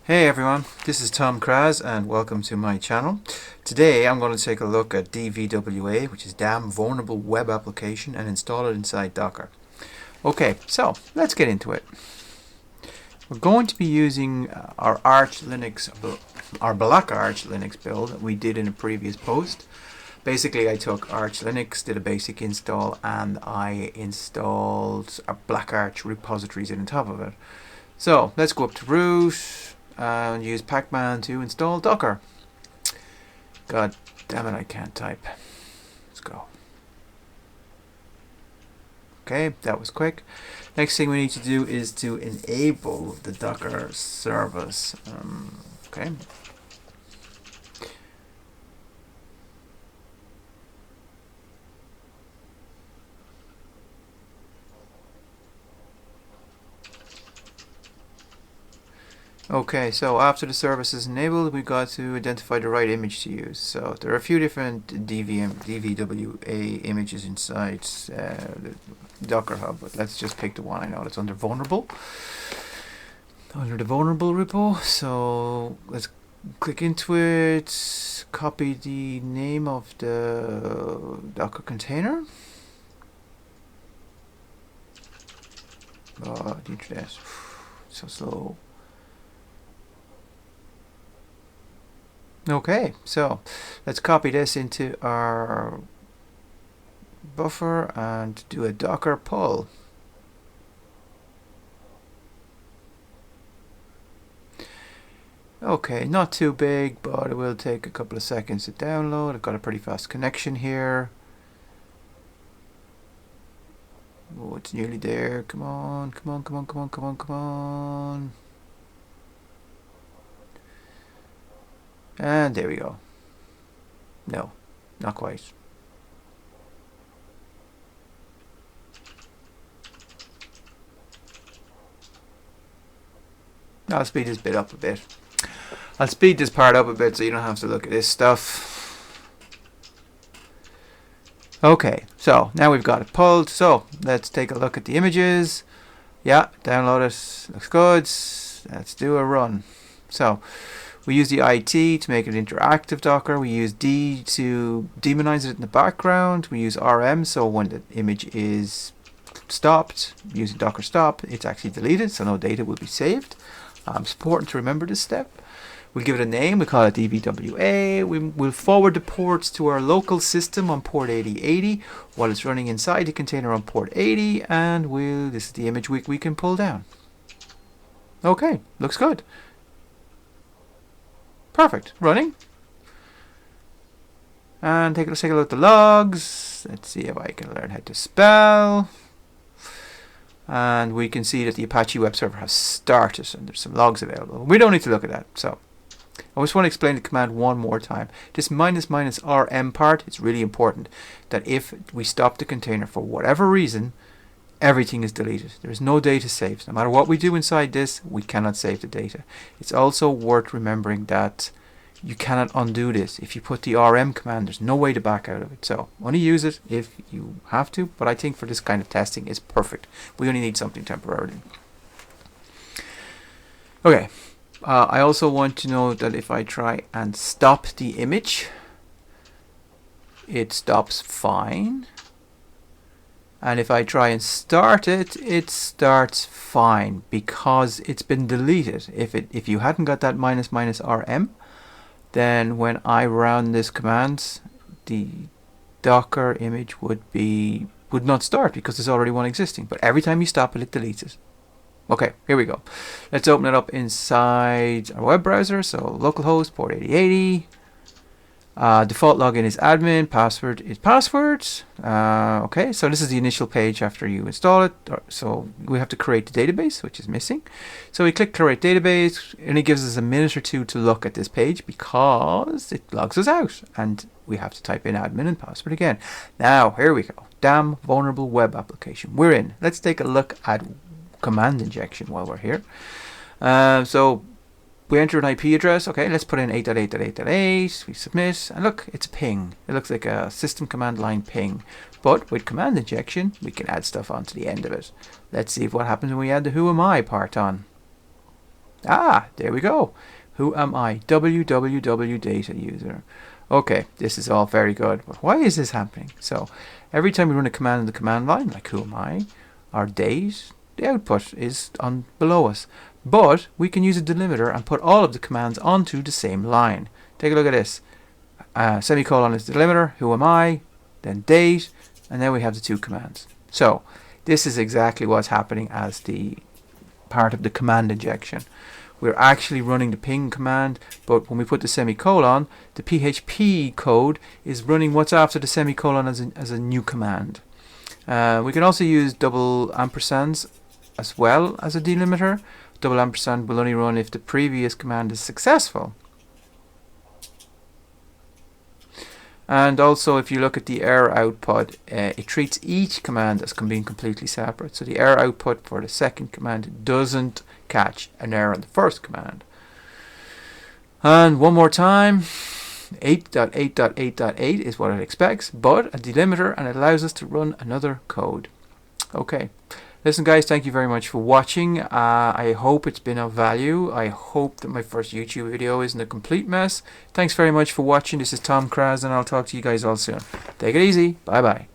Hey everyone, this is Tom Kraz and welcome to my channel. Today I'm going to take a look at DVWA, which is Damn Vulnerable Web Application, and install it inside Docker. Okay, so let's get into it. We're going to be using our Black Arch Linux build that we did in a previous post. Basically, I took Arch Linux, did a basic install, and I installed our Black Arch repositories in on top of it. So let's go up to root and use pacman to install Docker. God damn it, I can't type. Let's go. Okay, that was quick. Next thing we need to do is to enable the Docker service. Okay. Okay, so after the service is enabled, we've got to identify the right image to use. So there are a few different DVWA images inside the Docker Hub, but let's just pick the one I know that's under vulnerable. Under the vulnerable repo, so let's click into it, copy the name of the Docker container. Oh, the internet, so slow. Okay, so let's copy this into our buffer and do a Docker pull. Okay, not too big, but it will take a couple of seconds to download. I've got a pretty fast connection here. Oh, it's nearly there. Come on, come on, come on, come on, come on, come on. And there we go. No, not quite. I'll speed this bit up a bit. I'll speed this part up a bit so you don't have to look at this stuff. Okay, so now we've got it pulled. So let's take a look at the images. Yeah, download it. Looks good. Let's do a run. So we use the IT to make it interactive Docker. We use D to demonize it in the background. We use RM, so when the image is stopped, using Docker stop, it's actually deleted, so no data will be saved. It's important to remember this step. We'll give it a name. We call it DVWA. We'll forward the ports to our local system on port 8080 while it's running inside the container on port 80, and this is the image we can pull down. Okay, looks good. Perfect. Running. And let's take a look at the logs. Let's see if I can learn how to spell. And we can see that the Apache web server has started and there's some logs available. We don't need to look at that. So I just want to explain the command one more time. This --rm part, it's really important that if we stop the container for whatever reason, everything is deleted. There is no data saved. No matter what we do inside this, we cannot save the data. It's also worth remembering that you cannot undo this. If you put the rm command, there's no way to back out of it. So only use it if you have to, but I think for this kind of testing it's perfect. We only need something temporarily. Okay, I also want to know that if I try and stop the image, it stops fine. And if I try and start it, it starts fine because it's been deleted. If you hadn't got that --rm, then when I run this command, the Docker image would not start because there's already one existing. But every time you stop it, it deletes it. Okay, here we go. Let's open it up inside our web browser. So localhost port 8080. Default login is admin, password is password. Okay, so this is the initial page after you install it. So we have to create the database, which is missing. So we click create database, and it gives us a minute or two to look at this page because it logs us out, and we have to type in admin and password again. Now, here we go. Damn vulnerable web application. We're in. Let's take a look at command injection while we're here. So we enter an IP address. Okay, let's put in 8.8.8.8. We submit, and look, it's a ping. It looks like a system command line ping. But with command injection, we can add stuff onto the end of it. Let's see what happens when we add the who am I part on. Ah, there we go. Who am I? www data user. Okay, this is all very good, but why is this happening? So every time we run a command in the command line, like who am I, our date, the output is on below us. But we can use a delimiter and put all of the commands onto the same line. Take a look at this. Semicolon is the delimiter, who am I, then date, and then we have the two commands. So this is exactly what's happening as the part of the command injection. We're actually running the ping command, but when we put the semicolon, the PHP code is running what's after the semicolon as a new command. We can also use double ampersands as well as a delimiter. Double ampersand will only run if the previous command is successful. And also, if you look at the error output, it treats each command as being completely separate. So the error output for the second command doesn't catch an error in the first command. And one more time, 8.8.8.8 is what it expects, but a delimiter, and it allows us to run another code. Okay. Listen guys, thank you very much for watching. I hope it's been of value. I hope that my first YouTube video isn't a complete mess. Thanks very much for watching. This is Tom Kraz, and I'll talk to you guys all soon. Take it easy. Bye bye.